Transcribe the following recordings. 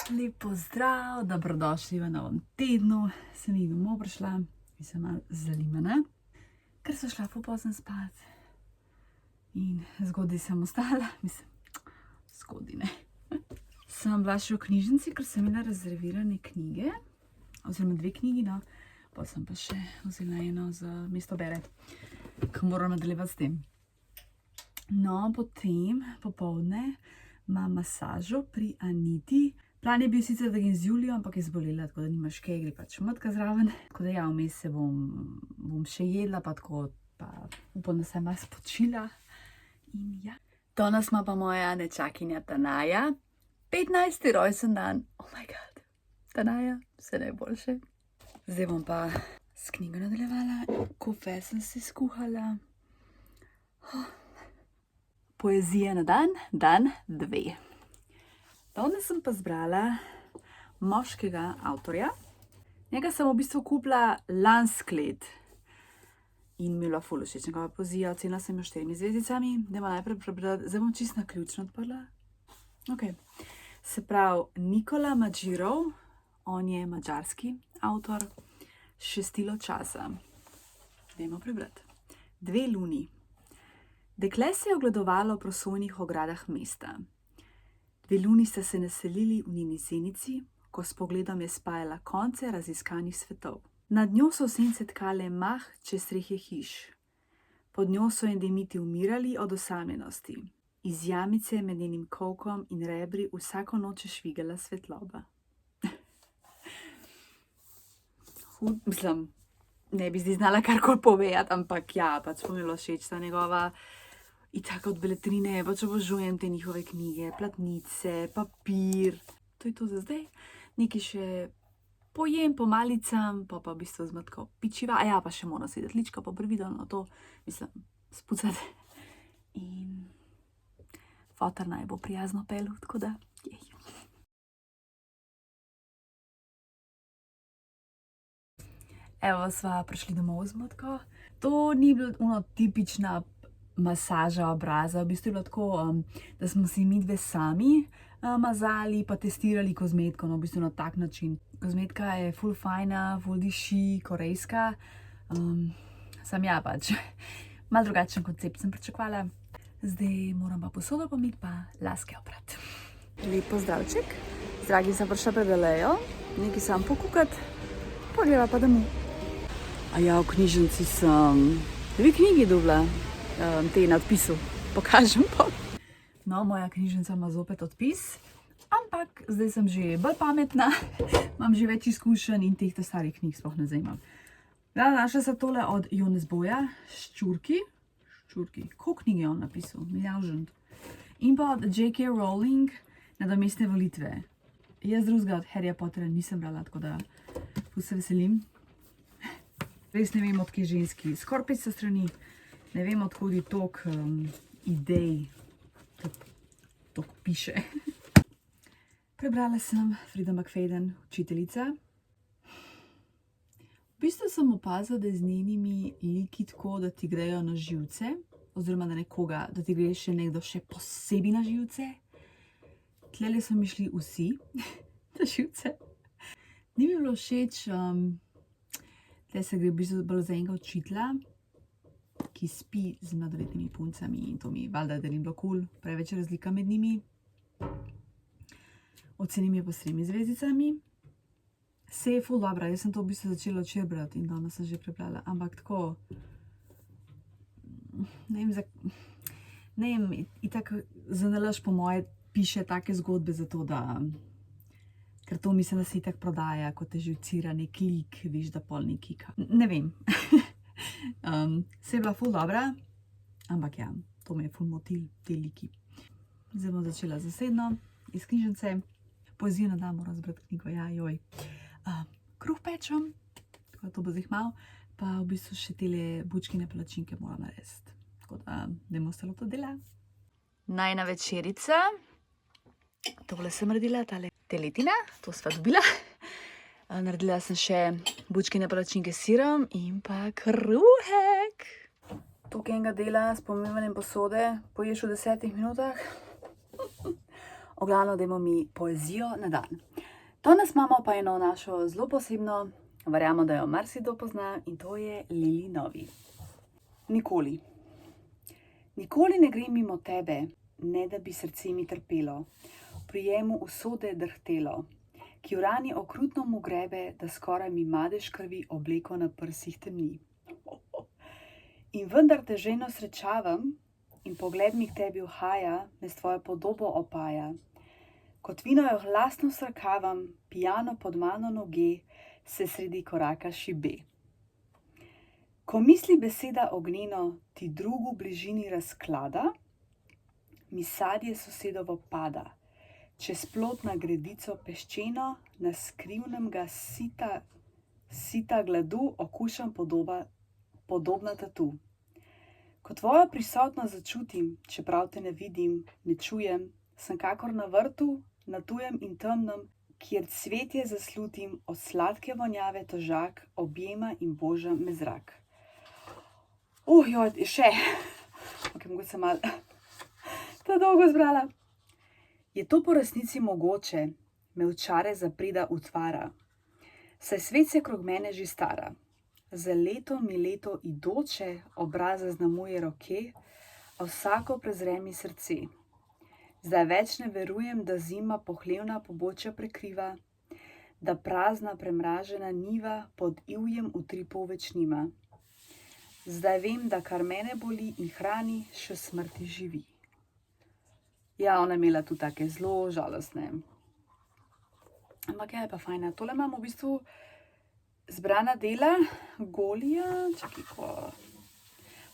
Lep pozdrav, dobrodošli v novem tednu. Sem jih domov prišla in sem malo zalimana, ker sem šla popozno spat. In zgodaj sem ostala, zgodaj ne. Sem bila še v knjižnici, ker sem imela rezervirane knjige, oziroma 2 knjigi, no. Pa sem pa še vzela eno za mesto bere, ko moram nadaljevati s tem. No, potem popoldne imam masažo pri Aniti. Plan je bil sicer, da grem z Julijo, ampak je zbolela, tako da nimaš kaj, gre pač matka zraven. Tako da ja, vmes se bom še jedla, pa tako, pa upam, da se malo spočila. In ja. Danes ima pa moja nečakinja Tanaja 15. rojsten dan. Oh my god. Tanaja, vse najboljše. Zdaj bom pa s knjigo nadaljevala. Kofe sem si skuhala. Poezija na dan, dan 2. Danes sem pa zbrala moškega avtorja. Njega sem v bistvu kupila lansko let in mi je bila ful všeč njegova poezija. Ocenila sem jo 4 zvezdicami. Dajmo najprej prebrati, zdaj bom čisto naključno odprla. Ok. Se pravi, Nikola Madžirov, on je madžarski avtor, Šestilo časa. Dajmo prebrati. 2 luni. Dekle se je ogledovalo v prosojnih ogradah mesta. 2 luni sta se naselili v njeni senici, ko s pogledom je spajala konce raziskanih svetov. Nad njo so sence tkale mah čez strehe hiš. Pod njo so endemiti umirali od osamljenosti. Iz jamice med njenim kolkom in rebri vsako noč je švigala svetloba. Ne bi zdaj znala karkoli povedati, ampak ja, pač mi je bilo všeč ta njegova. In tako od beletrine, pač obožujem te njihove knjige, platnice, papir. To je to za zdaj. Nekaj še pojem, pomalicam, pa v bistvu z matko pičiva. A ja, pa še moram sedeti lička pa prevideno to, spucati. In fotor naj bo prijazno pelil, tako da, jej. Evo, sva prišli domov z matko. To ni bilo tipična masaža obraza, v bistvu je bilo tako, da smo si midve sami mazali pa testirali kozmetiko, no, v bistvu na tak način. Kozmetika je ful fajna, ful diši, korejska. Sam ja, pač, malo drugačen koncept sem pričakovala. Zdaj moram pa posodo pomiti pa laske oprati. Lep pozdravček. Dragi sem prišla pred Alejo, nekaj sam pokukati, pogreva pa domov. A ja, v knjižnici sem 2 knjigi dobila. Te nadpisov pokažem pa. No, moja knjižnica ima zopet odpis, ampak zdaj sem že bolj pametna, imam že več izkušenj in teh starih knjig sploh ne zanimam. Ja, našla sem tole od Jonesboja, Ščurki. Koliko knjig je on napisal? Milijavžent. In pa od J.K. Rowling, Nadomestne volitve. Jaz drugega od Harryja Pottera nisem brala, tako da se veselim. Res ne vem, od kje ženski. Skoraj 500 strani. Ne vem, odkud je toliko idej, toliko piše. Prebrala sem Frida McFadden, Učiteljica. V bistvu sem opazila, da je z njenimi liki tako, da ti grejo na živce, oziroma da ti gre še nekdo še posebej na živce. Tlele so mi šli vsi na živce. Ni mi bilo všeč, tle se gre v bistvu bolj za enega učitelja, ki spi z mladoletnimi puncami in to mi valjda, da ni bilo kul, preveč razlika med njimi. Ocenim je pa s 3 zvezdicami. Se je ful dobra, jaz sem to v bistvu začela včeraj brati in danes sem že prebrala, ampak tako, ne vem, itak zanalašč po moje piše take zgodbe zato, da, ker to mislim, da se itak prodaja, ko te živcira nek lik, veš, da pol neki, ne vem. Se je bila ful dobra, ampak ja, to me je ful motil, te liki. Zdaj bom začela zasebno, iz knjižnice. Poezijo na dan moram zbrati knjigo, ja, joj. Kruh pečem, tako da to bo zdaj malo, pa v bistvu še tele bučkine palačinke moram narediti. Tako da, dajmo se lotiti dela. Najina večerica. Tole sem naredila, tale teletina, to sva dobila. Naredila sem še bučkine palačinke s sirom in pa kruhek. Tukaj enega dela s pomivanjem posode poješ v 10 minutah. Oglavno, dajmo mi poezijo na dan. Danes imamo pa eno našo zelo posebno, verjamem, da jo marsikdo pozna, in to je Lili Novi. Nikoli. Nikoli ne grem mimo tebe, ne da bi srce mi trpelo, v prijemu usode drhtelo, ki v rani okrutno mu grebe, da skoraj mi madež krvi obleko na prsih temni. In vendar te žejno srečavam in pogled mi k tebi uhaja, me s tvojo podobo opaja. Kot vino jo glasno srkavam, pijano pod mano noge, se sredi koraka šibe. Ko misli beseda ognjeno ti drugu bližini razklada, mi sadje sosedovo pada, čez plot na gredico peščeno, na skrivnem ga sita gladu okušam podobna tatu. Ko tvojo prisotnost začutim, čeprav te ne vidim, ne čujem, sem kakor na vrtu, na tujem in temnem, kjer cvetje zaslutim, od sladke vonjave tožak, objema in boža me zrak. Joj, še. Ok, mogoče sem malo ta dolgo zbrala. Je to po resnici mogoče, me v čare zapreda utvara, saj svet se krog mene že stara. Za leto mi leto idoče obraz zaznamuje roke, a vsako prezre mi srce. Zdaj več ne verujem, da zima pohlevna pobočja prekriva, da prazna premražena njiva pod ivjem utripov več nima. Zdaj vem, da kar mene boli in hrani, še smrti živi. Ja, ona je imela tudi take zelo žalostne. Ampak je pa fajna. Tole imamo v bistvu zbrana dela Golija, čakaj, ko...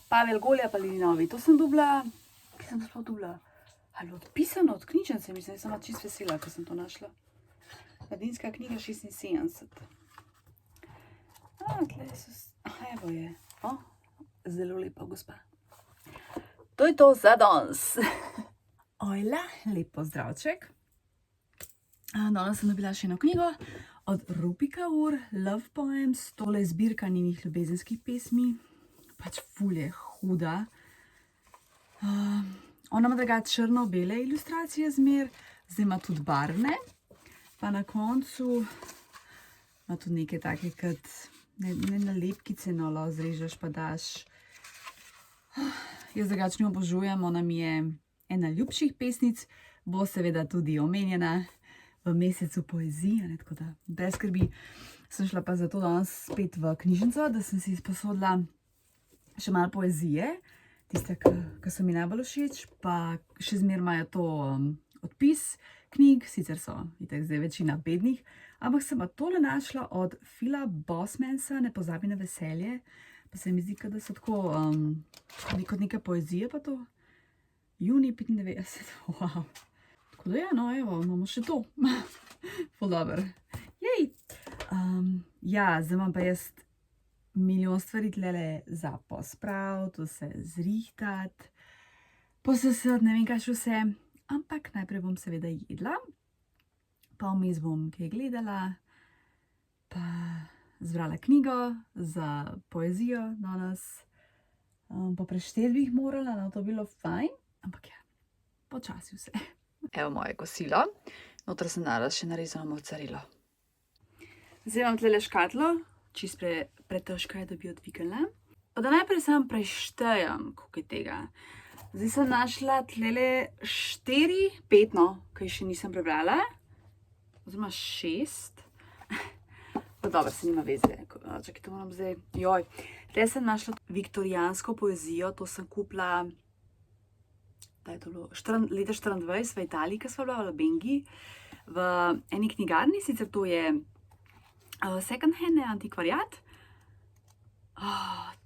Pavel Golija pa Lili Novi. To sem dobila, kaj sem sploh dobila? Ali odpisano od knjižnice, mislim, da sem čist vesela, ko sem to našla. Mladinska knjiga 76. Tle so... evo je. Zelo lepa gospa. To je to za danes. Ojla, lep pozdravček. Danes sem dobila še eno knjigo od Rupi Kaur, Love Poems. Tole je zbirka njenih ljubezenskih pesmi. Pač ful je huda. Ona ima drugače črno-bele ilustracije zmer, zdaj ima tudi barvne. Pa na koncu ima tudi neke take, kot ne nalepkice, no, lahko zrežeš pa daš. Jaz drugače njo obožujem, ona mi je ena ljubših pesnic, bo seveda tudi omenjena v mesecu poezije, tako da brez skrbi. Sem šla pa zato danes spet v knjižnico, da sem si izposodila še malo poezije, tiste, ki so mi najbolj všeč, pa še zmer imajo to odpis knjig, sicer so itak zdaj večina bednih, ampak sem pa tole našla od Phila Bosmansa, Ne pozabi na veselje, pa se mi zdi, da so tako kot neke poezije pa to. Junij 95, wow. Tako da ja, no evo, imamo še to. Ful dober. Jej! Ja, zdaj imam pa jaz milijon stvari tlele za pospraviti, vse zrihtati, posesati, ne vem kaj še vse. Ampak najprej bom seveda jedla, pa vmes bom kaj gledala, pa zbrala knjigo za poezijo danes. Po prešteti bi jih morala, no to bilo fajn, ampak ja, počasi vse. Evo moje kosilo, noter sem dala še narezano mocarelo. Zdaj imam tlele škatlo, čist pretežka je, da bi odvikala. Pa da najprej samo preštejem, koliko je tega. Zdaj sem našla tlele 5, no, kaj še nisem prebrala, oziroma 6. Pa dobro, se nima veze, čakaj, to moram zdaj, joj. Tle sem našla viktorijansko poezijo, to sem kupila, da je to bilo, leta 24 v Italiji, ko sva bila v Labengi, v eni knjigarni, sicer to je second hand, antikvariat.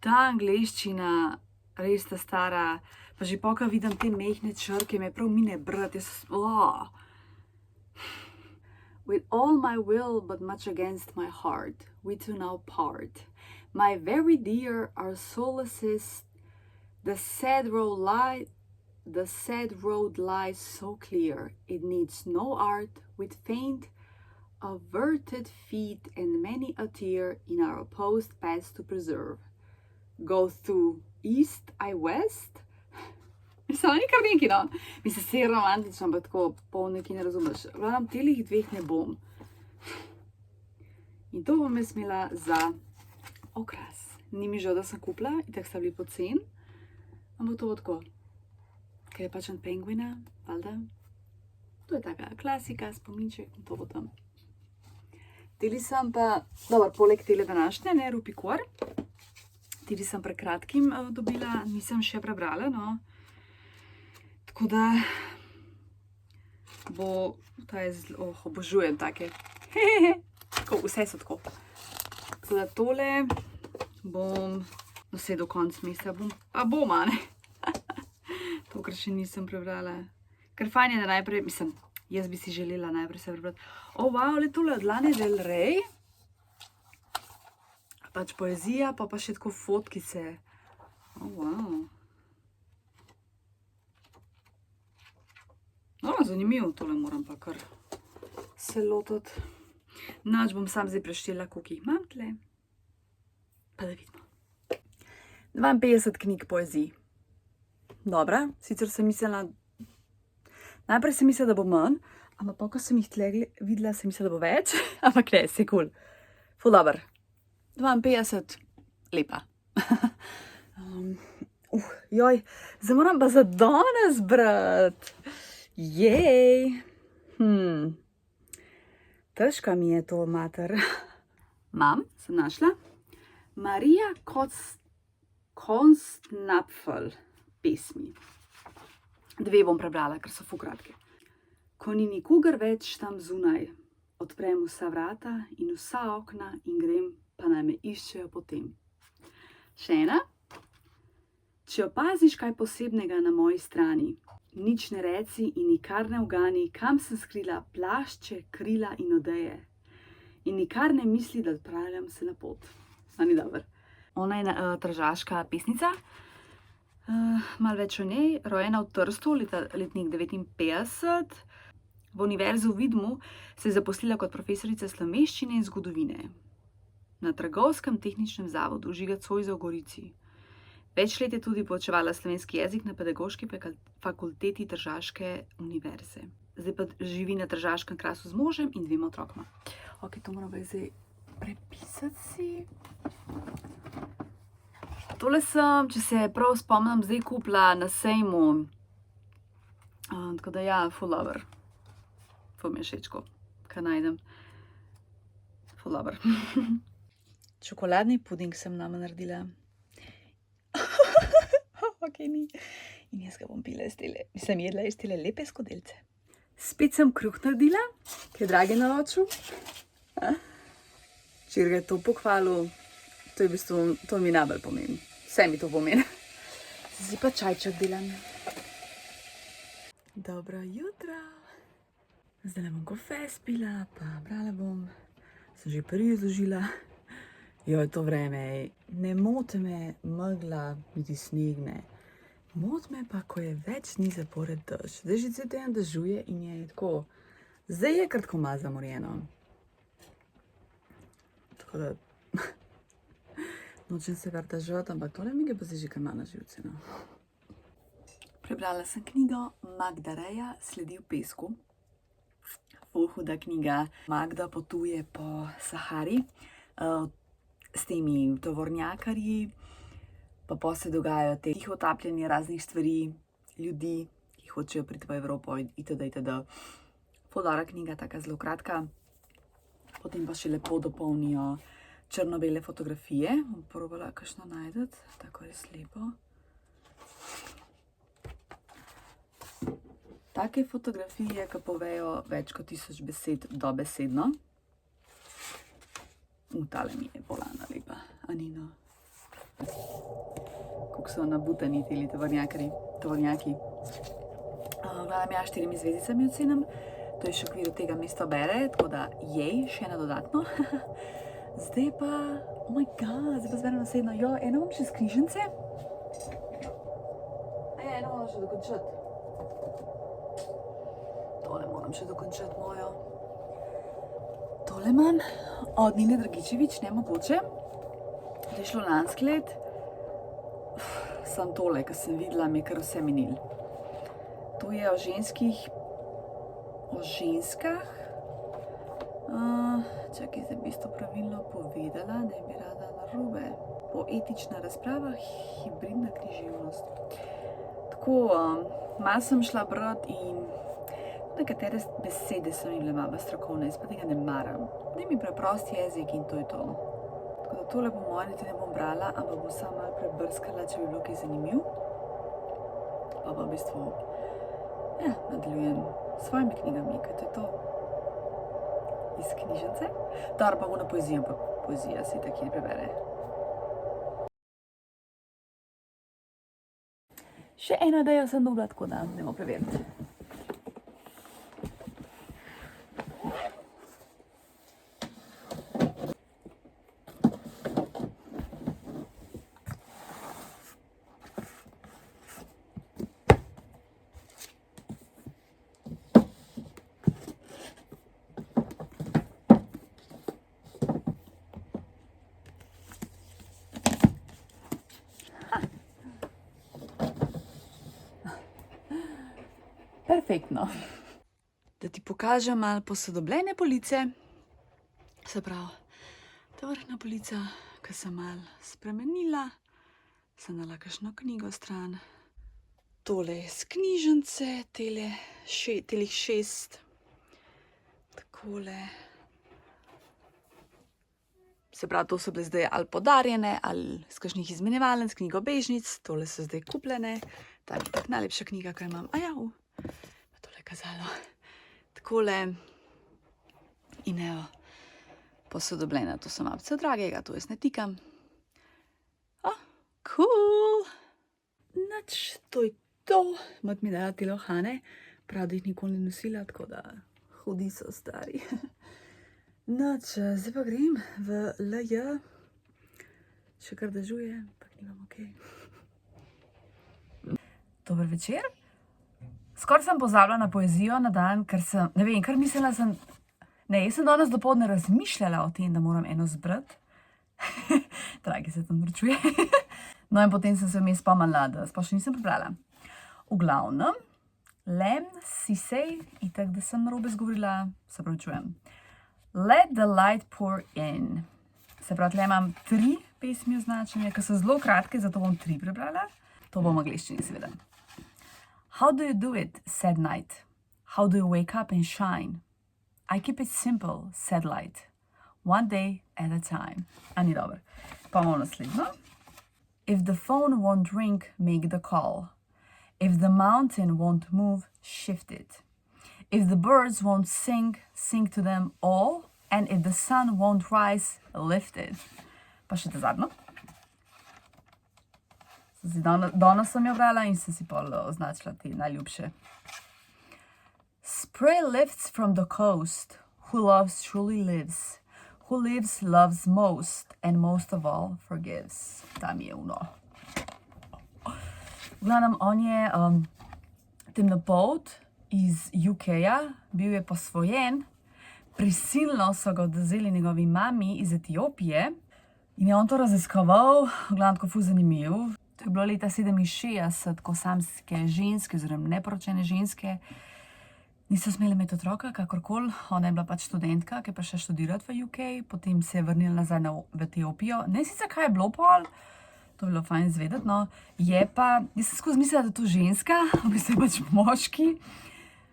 Ta angleščina, res ta stara, pa že poka vidim te mehne črke, me prav mine brati, With all my will, but much against my heart, we two now part. My very dear, our solaces, the sad road lies so clear, it needs no art, with faint, averted feet and many a tear in our opposed paths to preserve. Go through east, I west. Samo ni kar neki, no. Mislim, se je romantično, ampak tako polno neki ne razumeš. Gledam, telih dveh ne bom. In to bom jaz imela za okras. Ni mi žal, da sem kupila, itak sta bili poceni, ampak to bo tako, ker je pač od Penguina, valjda. To je taka klasika, spominček in to bo tam. Teli sem pa, dobro, poleg tele današnje, ne, Rupikor, teli sem pred kratkim dobila, nisem še prebrala, no. Tako da bo, ta je zelo, obožujem take, tako, vse so tako. Tako da tole bom, no saj do konca meseca bom, a bom, a ne? To, kar še nisem prebrala. Ker fajn je, da najprej, mislim, jaz bi si želela najprej se prebrati. O, wow, le tole od Lane Del Rey. Pač poezija, pa še tako fotkice. O, wow. No, zanimivo, tole moram pa kar se lotiti. Nač bom sam zdaj preštela, koliko jih imam tle. Pa da vidimo. 52 knjig poezij. Dobra, sicer sem mislila, najprej sem mislila, da bo manj, ampak pa, ko sem jih tle videla, sem mislila, da bo več, ampak ne, se cool. Ful dober. 52, lepa. Joj, zdaj moram pa za danes brati. Jej. Težka mi je to, mater. Mam, sem našla. Marija Konstnapfel pesmi. 2 bom prebrala, ker so ful kratke. Ko ni nikogar več tam zunaj, odprem vsa vrata in vsa okna in grem, pa naj me iščejo potem. Še ena. Če opaziš kaj posebnega na moji strani, nič ne reci in nikar ne ugani, kam sem skrila plašče, krila in odeje. In nikar ne misli, da odpravljam se na pot. A ni dober. Ona je tržaška pesnica. Malo več o njej. Rojena v Trstu, letnik 59. V univerzi v Vidmu se je zaposlila kot profesorica slovenščine in zgodovine. Na Trgovskem tehničnem zavodu Žiga Zoisa v Gorici. Več let je tudi poučevala slovenski jezik na Pedagoški fakulteti Tržaške univerze. Zdaj pa živi na Tržaškem krasu z možem in 2 otrokoma. Ok, to moram zdaj prepisati si. Tole sem, če se prav spomnim, zdaj kupila na sejmu. Tako da ja, ful dober. Ful mi je všečko, kaj najdem. Ful dober. Čokoladni puding sem nama naredila. Ok, ni. In jaz ga bom pila iz tele, mislim, jedla iz tele lepe skodelce. Spet sem kruh naredila, ki je Dragi naročil. Če ga je to pohvalil, to je v bistvu, to mi najbolj pomeni. Vse mi to pomeni. Zdaj pa čajček delam. Dobro jutro. Zdaj bom kofe spila, pa brala bom. Sem že prvi izložila. Joj, to vreme, ne moti me megla, niti sneg ne. Moti me pa, ko je več dni zapored dež. Zdaj že cel teden dežuje in je tako. Zdaj je kar tako malo zamorjeno. Tako da nočem se kar težati, ampak tole mi je pa zdaj že kar malo na živce, no. Prebrala sem knjigo Magda Reja Sledi v pesku. Ful huda knjiga. Magda potuje po Sahari s temi tovornjakarji, pa se dogajajo te tihotapljanje raznih stvari, ljudi, ki hočejo priti v Evropo itd. itd. Ful dobra knjiga, taka zelo kratka. Potem pa še lepo dopolnijo črno-bele fotografije. Bom probala kakšno najti, tako res lepo. Take fotografije, ki povejo več kot 1000 besed dobesedno. Tale mi je bolana lepa, Anino. Kako so nabutani tili tovornjaki. Gledam ja 4 zvezdicami ocenim. To je še v okviru tega mesto bere, tako da jej, še ena dodatno. Zdaj pa, oh my god, zdaj pa zberem naslednjo. Jo, eno bom še s križance. Eno moram še dokončati. Tole moram še dokončati mojo. Tole imam od Nine Dragičevič, Nemogoče. To je šlo lansko let. Sam tole, ko sem videla, mi je kar vse minil. To je o ženskah. čakaj, zdaj bi to pravilno povedala, ne bi rada narobe. Poetična razprava, hibridna književnost. Tako, malo sem šla brat in nekatere besede so mi bile malo strokovne, jaz pa tega ne maram. Daj mi preprost jezik in to je to. Tako da tole po moje niti ne bom brala, ampak bom samo malo prebrskala, če bi bilo kaj zanimiv. Pa v bistvu, nadaljujem s svojimi knjigami, kaj to je to. Iz knjižnice. Dar pa bo na poezijo, ampak poezija se tako ne prebere. Še eno idejo sem dobila, tako da idemo preveriti. Perfektno. Da ti pokažem malo posodobljene police. Se pravi, ta vrhna polica, ki sem malo spremenila, sem dala kakšno knjigo stran. Tole je z knjižnice, telih 6. Takole. Se pravi, to so bile zdaj ali podarjene, ali z kakšnih izmenjevalnic, knjigobežnic. Tole so zdaj kupljene. Ta je tak najlepša knjiga, ki jo imam. Pa tole je kazalo. Takole. In evo, posodobljena. To so malce dragega, to jaz ne tikam. Cool. Nič, to je to. Mat mi dala te lohane. Prav, da jih nikoli ni nosila, tako da hudi so stari. Nič, zdaj pa grem v LJ. Še kar dežuje, pa nimam okej. Dober večer. Skoraj sem pozabila na poezijo na dan, ker sem, ne vem, kar mislila sem, jaz sem danes dopoldne razmišljala o tem, da moram eno zbrati. Dragi se tam vrčuje. No in potem sem se vmes spomnila, da sploh še nisem prebrala. V glavnem, Lem Sisay, itak, da sem narobe izgovorila, se pravičujem. Let the light pour in. Se pravi, tle imam 3 pesmi označene, ki so zelo kratke, zato bom 3 prebrala. To bo v angleščini, seveda. How do you do it, sad night? How do you wake up and shine? I keep it simple, sad light. One day at a time. A ni dobro. Pa imamo naslednjo. If the phone won't ring, make the call. If the mountain won't move, shift it. If the birds won't sing, sing to them all. And if the sun won't rise, lift it. Pa še te zadnjo. Danes sem jo brala in sem si pol označila te najljubše. Spray lifts from the coast. Who loves truly lives. Who lives loves most. And most of all forgives. Tam je uno. V glavnem, on je temnopolt iz UK-ja, bil je posvojen, prisilno so ga odvzeli njegovi mami iz Etiopije in je on to raziskoval, v glavnem tako ful zanimiv. To je bilo leta 67, ko samske ženske, oziroma neporočene ženske, niso smele imeti otroka, kakorkoli. Ona je bila pač študentka, ki je prišla študirati v UK, potem se je vrnila nazaj v Etiopijo. Ne sicer, kaj je bilo pol, to je bilo fajn izvedeti, no. Je pa, jaz sem skozi mislila, da je to ženska, v bistvu je pač moški.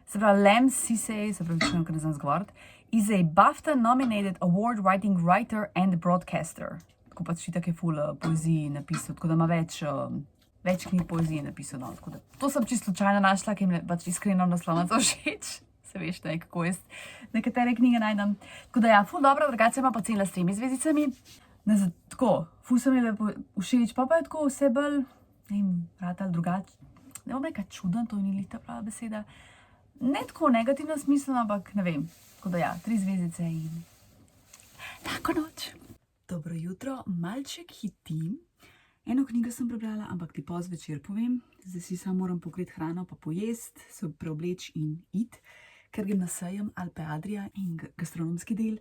Se pravi, Lem Sisay, se pravi, če ne znam zgovoriti, is a BAFTA-nominated award-winning writer and broadcaster. Tako pač itak je ful poeziji napisal, tako da ima več knjig poezije napisal. No. To sem čisto slučajno našla, ki mi je pač iskreno naslovnica všeč. Se veš, ne, kako jaz nekatere knjige najdem. Tako da ja, ful dobro, drugače ima pa cela s 3 zvezdicami. Tako, ful se mi je všeč, pa je tako vse bolj, ne vem, ratal drugače. Ne bom reka čuden, to ni ta prava beseda. Ne tako negativno smiselno, ampak ne vem. Tako da ja, 3 zvezdice in tako noč. Dobro jutro, malček hitim. Eno knjigo sem prebrala, ampak ti poz večer povem. Zdaj si samo moram pokriti hrano, pa pojest, se preobleč in iti, ker grem na sejem Alpe Adria in gastronomski del.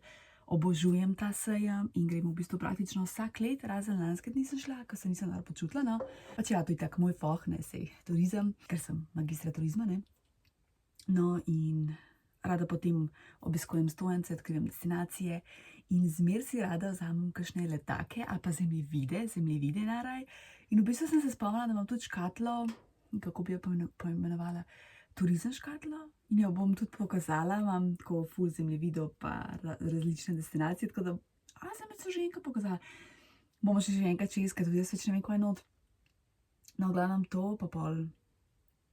Obožujem ta sejem in grem v bistvu praktično vsak let, razen lanskrat nisem šla, ker se nisem dobro počutila, no. Pač ja, to je tak moj foh, ne, sej turizem, ker sem magistra turizma, ne. No in rada potem obiskujem stojnice, odkrivam destinacije in zmer si rada vzamem kakšne letake ali pa zemljevide naraj. In v bistvu sem se spomnila, da imam tudi škatlo, kako bi jo poimenovala, turizem škatlo, in jo bom tudi pokazala, imam tako ful zemljevidov pa različne destinacije, tako da, sem se že enkrat pokazala. Bomo še enkrat čez, ker tudi jaz več ne vem, kaj je not. No, glavnem to, pa pol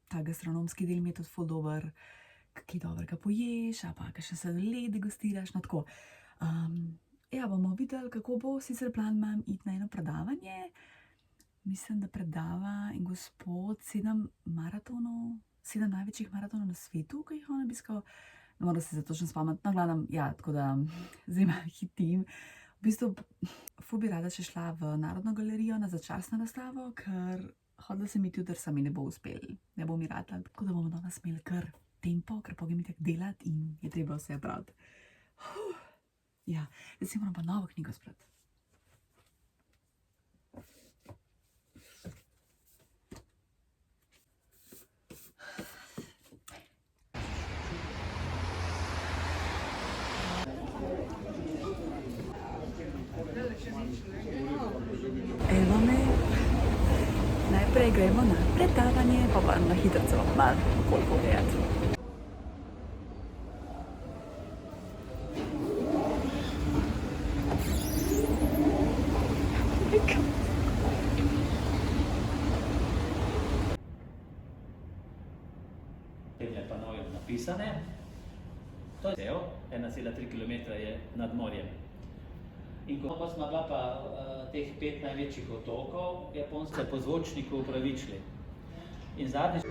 ta gastronomski del mi je tudi ful dober, kaj dobrega poješ, ali pa kakšen sladoled degustiraš, no tako. Ja, bomo videli, kako bo, sicer plan imam iti na eno predavanje. Mislim, da predava en gospod 7 največjih maratonov na svetu, ki jih on obiskal. Ne moram se za točno spomniti, no, glavnem, ja, tako da zdaj malo hitim. V bistvu, ful bi rada še šla v Narodno galerijo na začasno razstavo, ker hodila sem iti, ker se mi ne bo uspel, ne bo mi ratalo, tako da bomo danes imeli kar tempo, ker pa grem itak delati in je treba vse praviti. Ja, zdaj si moram pa novo knjigo zbrati. Evo me, najprej gremo na predavanje, pa pa na hitrico malo okoli pogledati. Panoje napisane. To je 1,3 km je nad morjem. In ko pa smo bila pa teh 5 največjih otokov, Japonci se po zvočniku upravičili. In zadnjič...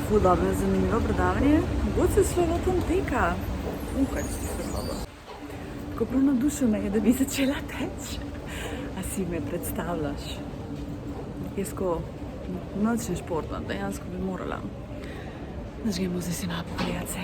Ful dobro, zanimivo predavanje. Mogoče se šlo tam teka. Kaj se slabo. Tako prav navdušil me je, da bi začela teči. A si me predstavljaš? Jaz ko noč ne športno, dejansko bi morala. Gremo zdaj si malo pogledati se.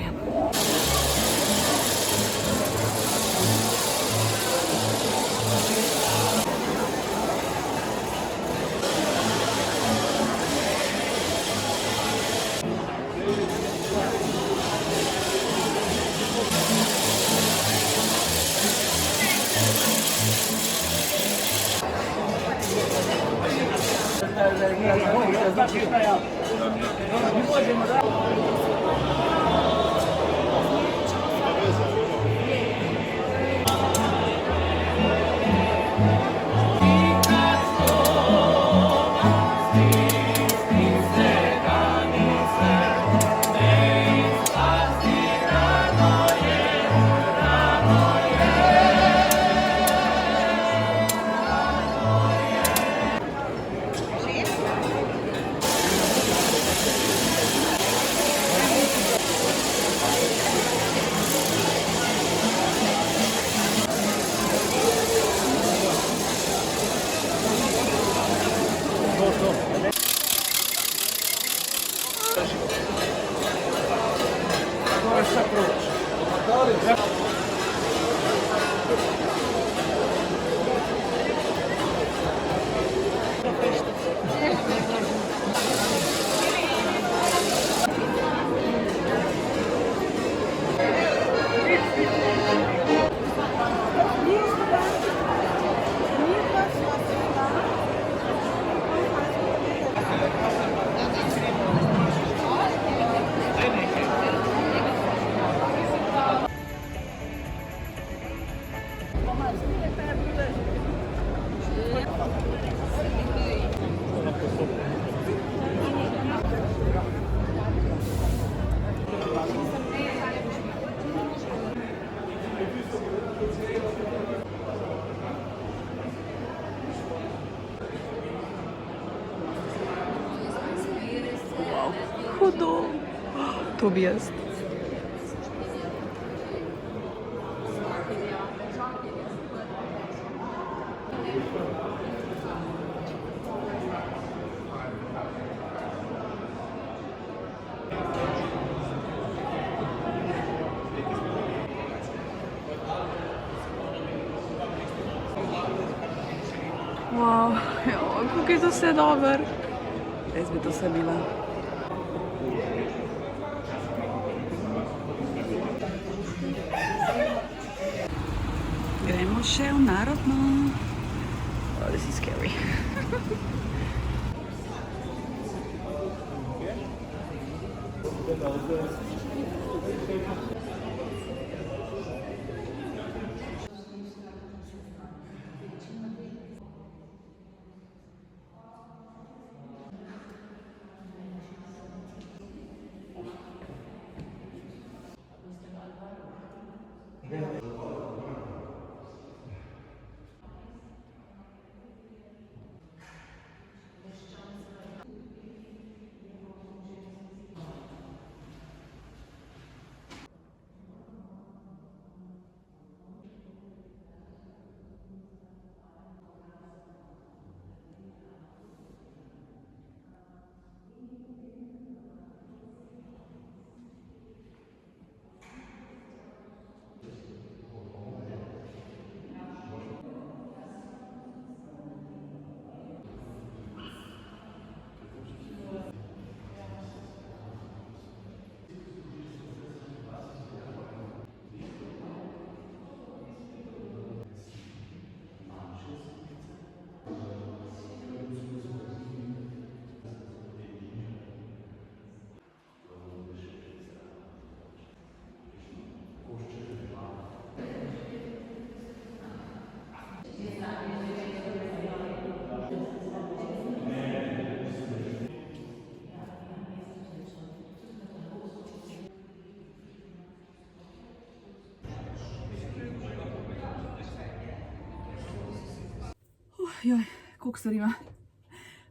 Hudo. To bi jaz. Wow, kako je to vse dobro. Jaz bi to vse bila. Gremo še v narodno. Oh, this is scary. Joj, koliko stvari ima.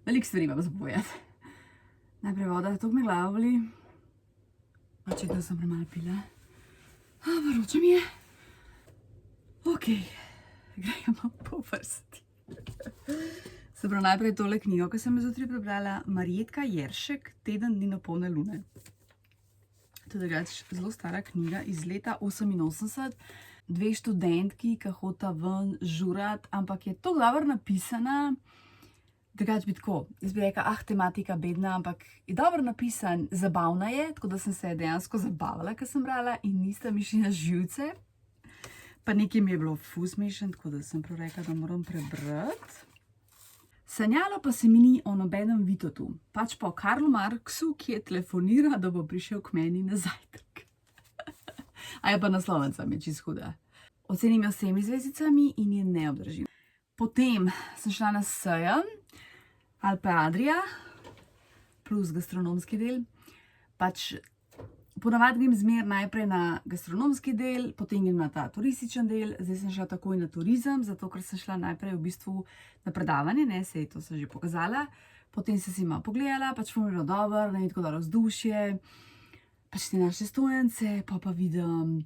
Veliko stvari ima za povedati. Najprej voda, to me glava boli. Očitno sem premalo pila. Vroče mi je. Ok, gremo po vrsti. Se pravi, najprej tole knjigo, ki sem jo zjutraj prebrala, Marjetka Jeršek, Teden dni na polne lune. To je drugače zelo stara knjiga iz leta 88. Dve študentki, ki hodita ven žurat, ampak je tako dobro napisana, drugače bi tako, jaz bi rekla, tematika bedna, ampak je dobro napisan, zabavna je, tako da sem se dejansko zabavala, ko sem brala in nista mi šli na živce. Pa nekaj mi je bilo ful smešen, tako da sem prav rekla, da moram prebrati. Sanjalo pa se mi ni o nobenem Vitotu, pač pa o Karlu Marxu, ki je telefonira, da bo prišel k meni na zajtrk. A je pa naslovnica mi je čisto huda. Ocenim jo s 7 zvezdicami in je ne obdržim. Potem sem šla na sejem Alpe Adria plus gastronomski del. Pač ponavadi grem zmer najprej na gastronomski del, potem grem na ta turističen del. Zdaj sem šla takoj na turizem, zato ker sem šla najprej v bistvu na predavanje, ne, sej to sem že pokazala. Potem sem si malo pogledala, pač mi je bilo dobro, ne, tako dobro vzdušje. Pač te naše stojence, pa vidim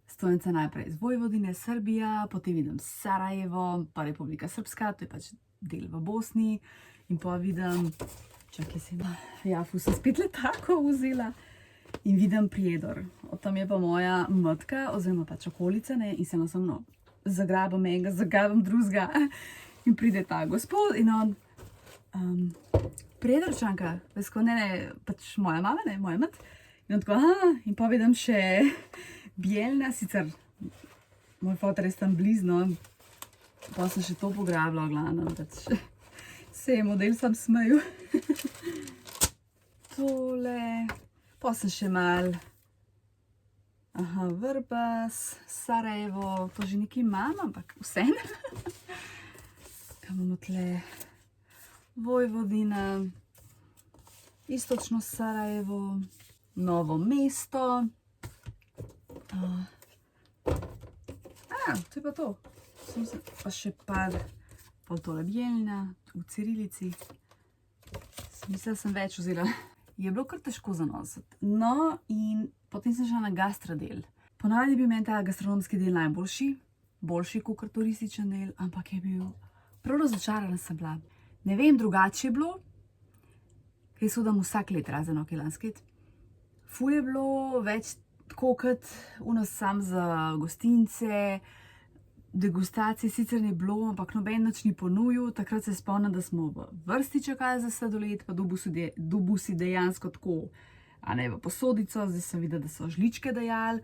stojence najprej iz Vojvodine, Srbija, potem vidim Sarajevo, pa Republika Srpska, to je pač del v Bosni. In pa vidim, čakaj se ima, ja, ful sem spet letako vzela. In vidim Prijedor, od tam je pa moja matka, oziroma pač okolica, ne, in se enostavno zagrabam enega, zagrabam drugega. In pride ta gospod in on, Prijedorčanka, veš ko, ne, pač moja mama, ne, moja mat. In on tako, in pa vidim še Bijeljna, sicer moj fotor je tam blizno, pa sem še to pograbila, glavno, pač se je model sam smejal. Tole, pa sem še mal, Vrbas, Sarajevo, to že nekaj imam, ampak vse ne. Kaj imamo tle? Vojvodina, istočno Sarajevo, Novo mesto. To je pa to. Pa še par, pol tole Bijeljna, v cirilici. Mislila sem več vzela. Je bilo kar težko zanositi. No, in potem sem šla na gastrodel. Ponavadi je bil meni ta gastronomski del najboljši, boljši kot turističen del, ampak je bil prav razočarana sem bila. Ne vem, drugače je bilo, ker sodam vsak let, razen ok lanskih. Ful je bilo več tako kot unos sam za gostince, degustacije sicer ni bilo, ampak noben nič ni ponujil. Takrat se spomnim, da smo v vrsti čakali za sladoled, pa dobil si dejansko tako, a ne v posodico, zdaj sem videla, da so žličke dajali.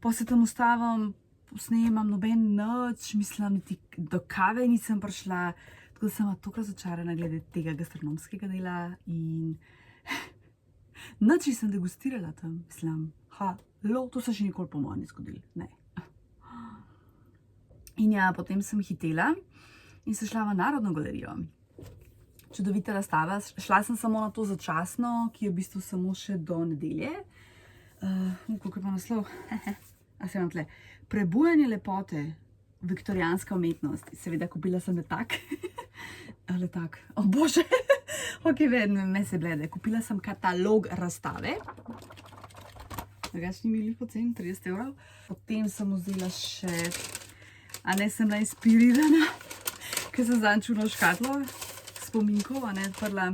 Pa se tam ustavim, snemam, noben nič, mislim, niti do kave nisem prišla, tako da sem tako razočarana glede tega gastronomskega dela in nič nisem degustirala tam, mislim, to se še nikoli po mojem ni zgodilo, ne. In ja, potem sem hitela in sem šla v Narodno galerijo. Čudovita razstava, šla sem samo na to začasno, ki je v bistvu samo še do nedelje. Koliko je pa naslov? A se imam tle. Prebujanje lepote, viktorijanska umetnost. Seveda, kupila sem letak. Letak, o bože, ok, vedno me se blede. Kupila sem katalog razstave. Drugačni mili pocen, 30 €. Potem sem vzela še, a ne, sem bila inspirirana, ker sem zadnjič čuno škatlo spominkov, a ne, odprla.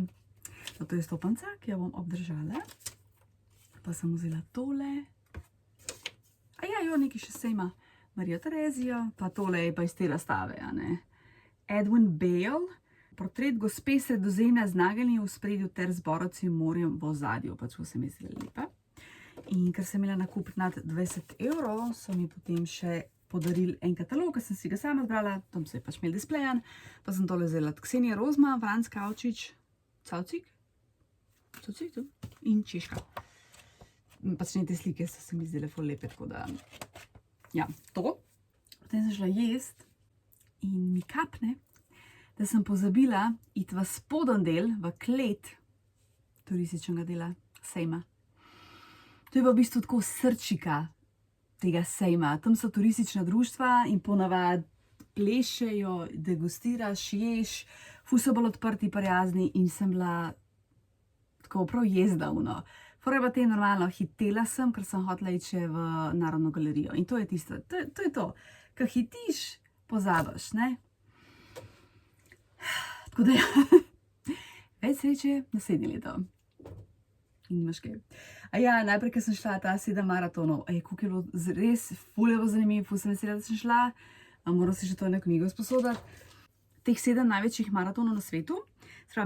To je stopanca, ki jo bom obdržala. Pa sem vzela tole. Nekaj še sejma. Marijo Terezijo, pa tole je pa iz te razstave, a ne. Edwin Bale, portret gospe Sredozemlja z nageljni v spredju ter z borovcem morjem v ozadju, pač ko se mi zdela lepa. In ker sem imela nakup nad 20 €, so mi potem še podarili en katalog, ki sem si ga sama zbrala, tam se je pač imel displejan, pa sem tole vzela od Ksenije Rozma, Franc Kavčič, Cavcik in Češka. Pač ne te slike so se mi zdele ful lepe, tako da, ja, to. Potem sem šla jest in mi kapne, da sem pozabila iti v spoden del, v klet turističnega dela sejma. To je pa v bistvu tako srčika tega sejma. Tam so turistična društva in ponavadi plešejo, degustiraš, ješ, ful so bolj odprti, prijazni in sem bila tako prav jezda, Fora pa te normalno, hitela sem, ker sem hotela iti še v Narodno galerijo. In to je tisto, to je to. Ko hitiš, pozabiš, ne? Tako da, več sreče naslednje leto. In imaš kaj. Najprej, ko sem šla ta 7 maratonov, koliko je bilo res, ful je bilo zanimivo, ful sem vesela, da sem šla. Moram si še to eno knjigo sposoditi. Teh 7 največjih maratonov na svetu.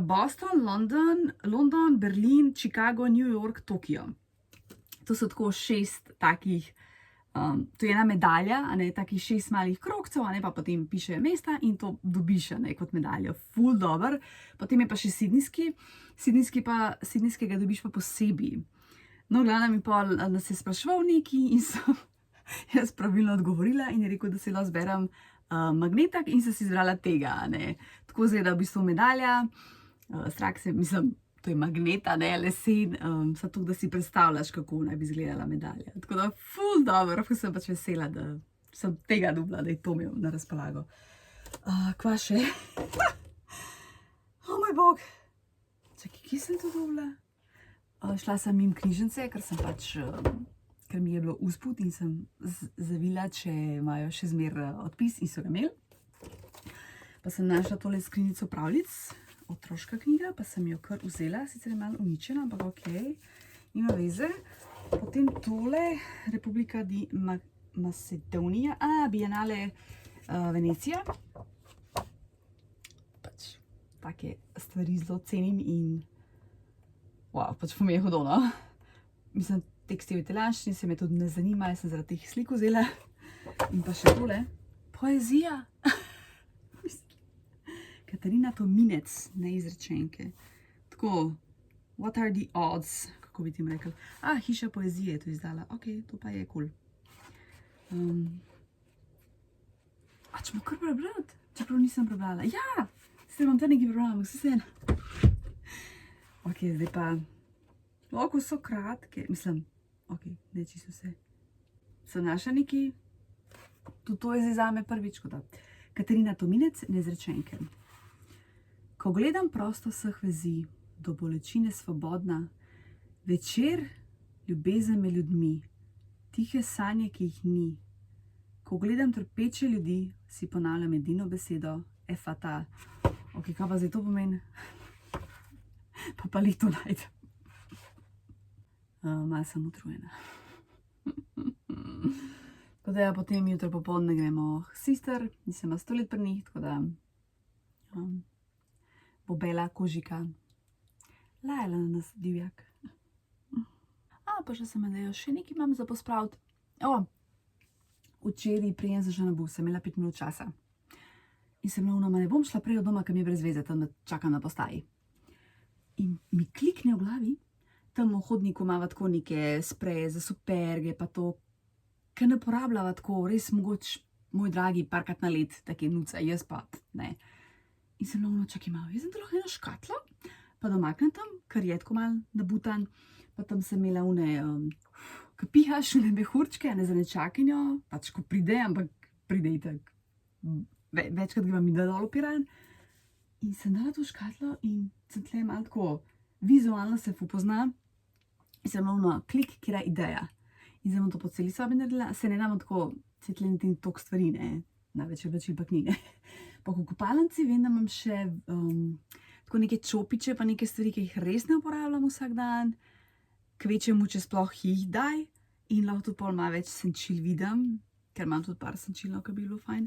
Boston, London, Berlin, Chicago, New York, Tokio. To so tako 6 takih, to je ena medalja, a ne, takih 6 malih krogcev, a ne, pa potem piše mesta in to dobiš, a ne, kot medaljo. Ful dober. Potem je pa še Sydneyskega dobiš pa posebej. No, glavno mi pa nas je spraševal neki in sem jaz pravilno odgovorila in je rekel, da si lahko zberem magnetak in sem si izbrala tega, a ne. Tako izgleda v bistvu medalja. Strak se, mislim, to je magneta, ne, lesen, zato da si predstavljaš, kako naj bi izgledala medalja. Tako da, ful dobro, ful sem pač vesela, da sem tega dobila, da je to imel na razpolago. Kva še? O moj bog! Čakaj, kje sem to dobila? Šla sem mimo knjižnice, ker mi je bilo usput in sem zavila, če imajo še zmer odpis in so ga imeli. Pa sem našla tole skrinjico pravljic, otroška knjiga, pa sem jo kar vzela, sicer je malo uničena, ampak okej, nima veze. Potem tole, Republika di Macedonija, Bienale Venecija. Pač take stvari zelo cenim in pač po mi je hudo, no. Mislim, tekst je v italijanščini, se me tudi ne zanima, jaz sem zaradi teh slik vzela. In pa še tole, poezija. Katarina Tominec, neizrečenke. Tako, what are the odds, kako bi ti rekli. Hiša poezije je to izdala, ok, to pa je kul. Če bom kar prebrati, čeprav nisem prebrala. Ja, se bom tam nekaj prebrala, ampak vse se. Ok, zdaj pa, ko so kratke, mislim, ok, ne čisto vse. So naša neki, tudi to je zdaj zame prvič, kot da. Katarina Tominec, neizrečenke. Ko gledam prosto vseh vezi, do bolečine svobodna, večer, ljubezen med ljudmi, tihe sanje, ki jih ni. Ko gledam trpeče ljudi, si ponavljam edino besedo, efata. Ok, kaj pa zdaj to pomeni? Pa leto najdem. Malo sem utrujena. Tako da potem jutro popoldne gremo k sister, nisem 100 let pri njih, tako da bo Bela Kožika lajala na nas divjak. Pa še sem idejo, še nekaj imam za pospraviti. včeraj, preden sem šla na bus, sem imela 5 minut časa. In sem bila ne bom šla prej od doma, ker mi je brez veze, tam čakam na postaji. In mi klikne v glavi, tam v hodniku imava tako neke spreje za superge, pa to, ker ne porabljava tako, res mogoče, moj dragi, parkrat na let, take nuce, jaz pa ne. In sem bila čakaj malo, jaz sem to lahko eno škatlo, pa domaknem tam, ker je tako malo nabutan, pa tam sem imela ko pihaš, mehurčke, ne za nečakinjo, pač ko pride, ampak pride itak. Večkrat ga mi da dol opiran. In sem dala to škatlo in sem tle malo tako vizualno se poznam. In sem bila klik, kjer je ideja. In sem to po celi sobi naredila, se ne dam tako, se tle ni toliko stvari, ne, največ oblačil pa knjige. Pa v kopalnici vem, da imam še tako neke čopiče, pa neke stvari, ki jih res ne uporabljam vsak dan. Kvečemu, če sploh jih daj. In lahko tudi pol malo več senčil vidim, ker imam tudi par senčil, ki bi bilo fajn.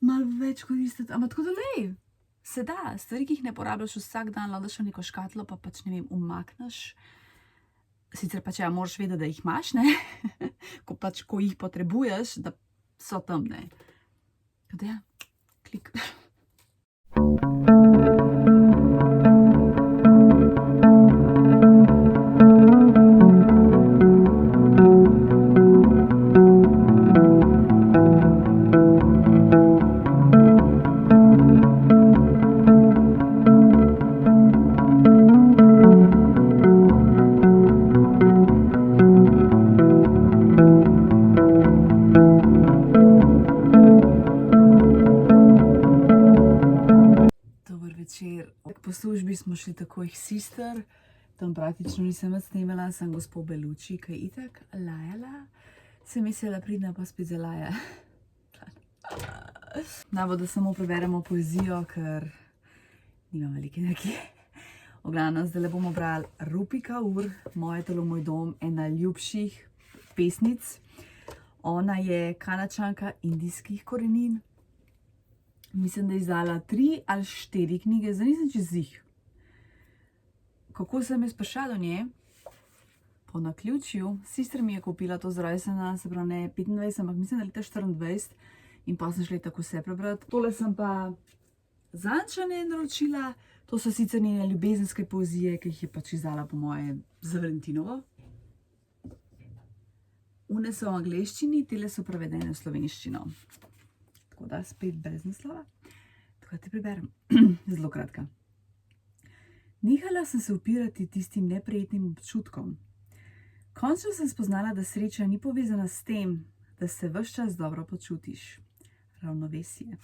Malo več koristiti, ampak tako da lej, se da, stvari, ki jih ne porabljaš vsak dan, lahko daš v neko škatlo, pa pač ne vem, umakneš. Sicer pač ja, moraš vedeti, da jih imaš, ne, ko jih potrebuješ, da so tam, ne. Tako da ja, klik. Po službi smo šli takoj k sister, tam praktično nisem več snemala, sem gospod Beluči, ki je itak lajala, sem mislila pridna pa spet zalaja. Najbolj, da samo preberemo poezijo, ker nimam velike energije. V glavnem, zdaj bomo brali Rupi Kaur, Moje telo, moj dom, ena ljubših pesnic. Ona je Kanadčanka indijskih korenin. Mislim, da je izdala 3 ali 4 knjige, zdaj nisem čez jih. Kako sem jaz prišla do nje? Po naključju, sister mi je kupila to z rojstnega, se pravi ne 25, ampak mislim, da leta 24 in pa sem šla tako vse prebrati. Tole sem pa zančane naročila, to so sicer njene ljubezenske poezije, ki jih je pač izdala po moje za Valentinovo. Une so v angleščini, tele so prevedene v slovenščino. Tako da spet brez naslova. Tako da ti preberem. Zelo kratka. Nehala sem se upirati tistim neprijetnim občutkom. Končno sem spoznala, da sreča ni povezana s tem, da se ves čas dobro počutiš. Ravnovesje.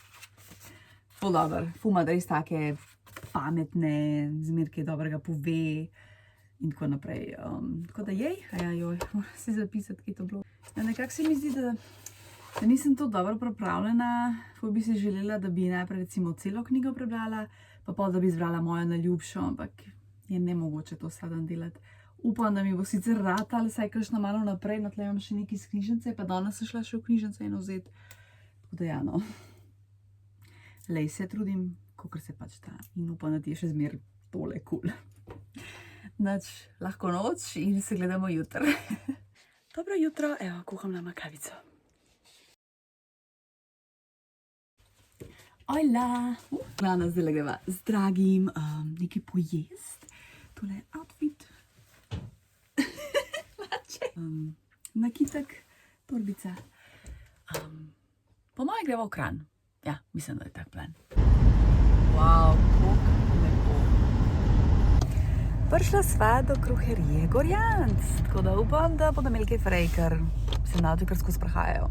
Ful dober. Ful ima res take pametne, zmerke dobrega pove in tako naprej. Tako da jej, joj, moram si zapisati, kaj to bilo. Nekako se mi zdi, da nisem to dobro pripravljena, ful bi si želela, da bi najprej recimo celo knjigo prebrala, pa pol, da bi izbrala mojo najljubšo, ampak je nemogoče to vsak dan delati. Upam, da mi bo sicer ratalo, saj kakšno malo naprej, no tle imam še nekaj iz knjižnice, pa danes sem šla še v knjižnico eno vzeti. Tako da ja, no. Lej, se trudim, kakor se pač da, in upam, da ti je še zmer tole kul. Nač, lahko noč in se gledamo jutri. Dobro jutro, evo, kuham nama kavico. Ojla! Glavno zdaj greva z dragim nekaj pojest. Tole je outfit. Nakitek, torbica. Po moje greva v Kranj. Ja, mislim, da je tak plan. Wow, kako lepo. Prišla sva do kruherije Gorjanc. Tako da upam, da bodo imeli kaj frej, ker se na avto kar skozi prehajajo.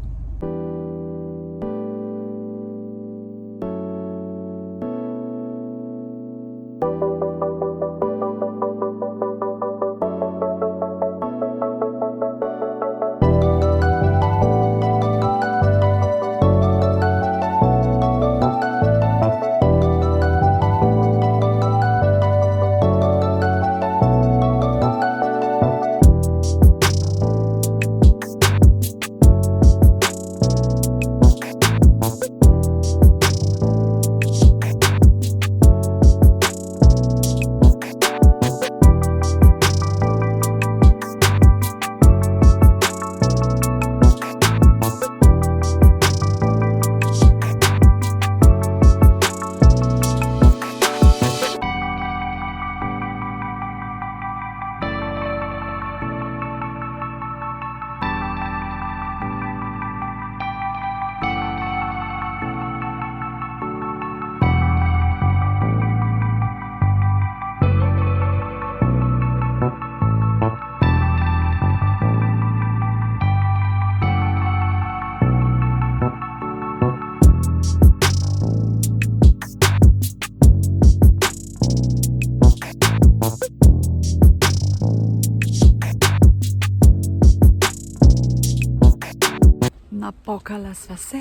Napokala sva se,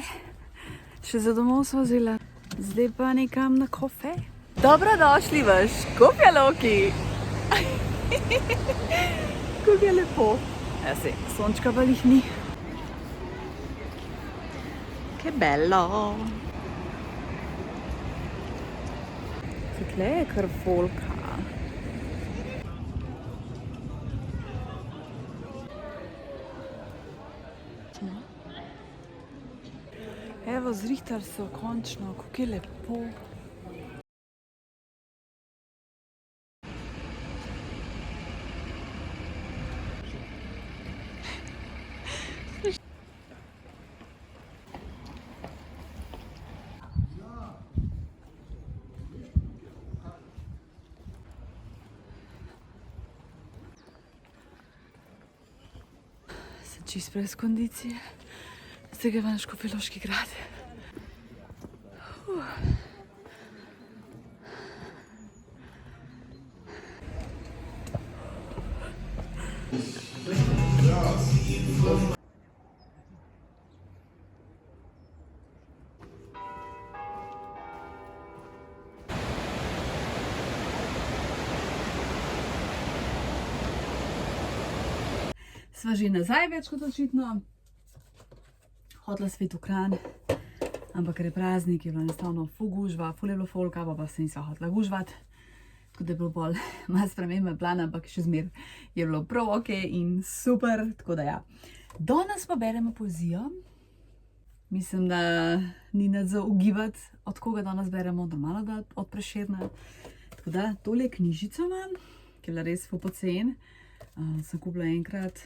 še za domov sva vzela, zdaj pa nekam na kafe. Dobrodošli v Škofja Loki! Kako je lepo. Ja, sej, sončka pa jih ni. Che bello! Tukaj je kar folka. Evo, zrihtali so končno, kako je lepo. Sem čist brez kondicije. Zdaj greva na Škofjeloški grad. Sva že nazaj, več kot očitno. Hotela svet v Kranj, ampak ker je praznik, je bila enostavno ful gužva, ful je bilo folka, pa se nisva hotela gužvat. Tako da je bilo bolj malo spremembe plana, ampak še zmer je bilo prav ok in super, tako da ja. Danes pa beremo poezijo. Mislim, da ni nič za ugibati, od koga danes beremo, normalno da od Prešerna. Tako da, tole knjižico imam, ki je bila res ful poceni. Sem kupila enkrat,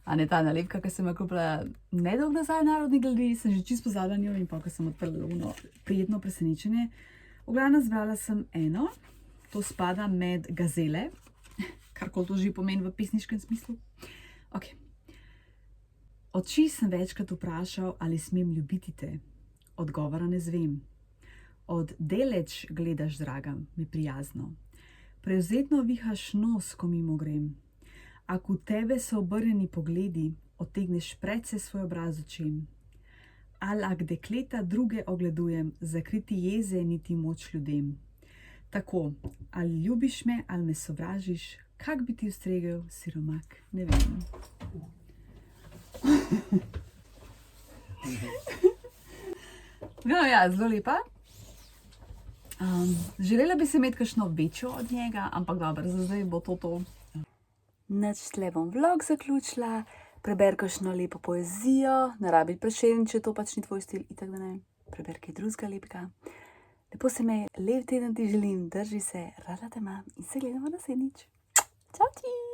a ne ta nalepka, ki sem jo kupila nedolgo nazaj v Narodni galeriji, sem že čisto pozabila njo in pa, ko sem odprla ono prijetno presenečenje. V glavnem zbrala sem eno, to spada med gazele, karkoli to že pomeni v pesniškem smislu. Ok. Oči sem večkrat vprašal, ali smem ljubiti te. Odgovora ne zvem. Od daleč gledaš, draga, mi prijazno. Prevzetno vihaš nos, ko mimo grem. Ak v tebe so obrnjeni pogledi, otegneš predse svoj obraz očem. Ali ak dekleta druge ogledujem, zakriti jeze niti moč ljudem. Tako, ali ljubiš me, ali me sovražiš, kak bi ti ustregel, siromak, ne vem. No ja, zelo lepa. Želela bi se imeti kakšno večjo od njega, ampak dobro, za zdaj bo to. Nič, tle bom vlog zaključila, preber kakšno lepo poezijo, ne rabi Prešeren, če to pač ni tvoj stil, itak da ne, preber kaj drugega lepega. Lepo se me, lep teden ti želim, drži se, rada te imam in se gledamo naslednjič. Čau ti!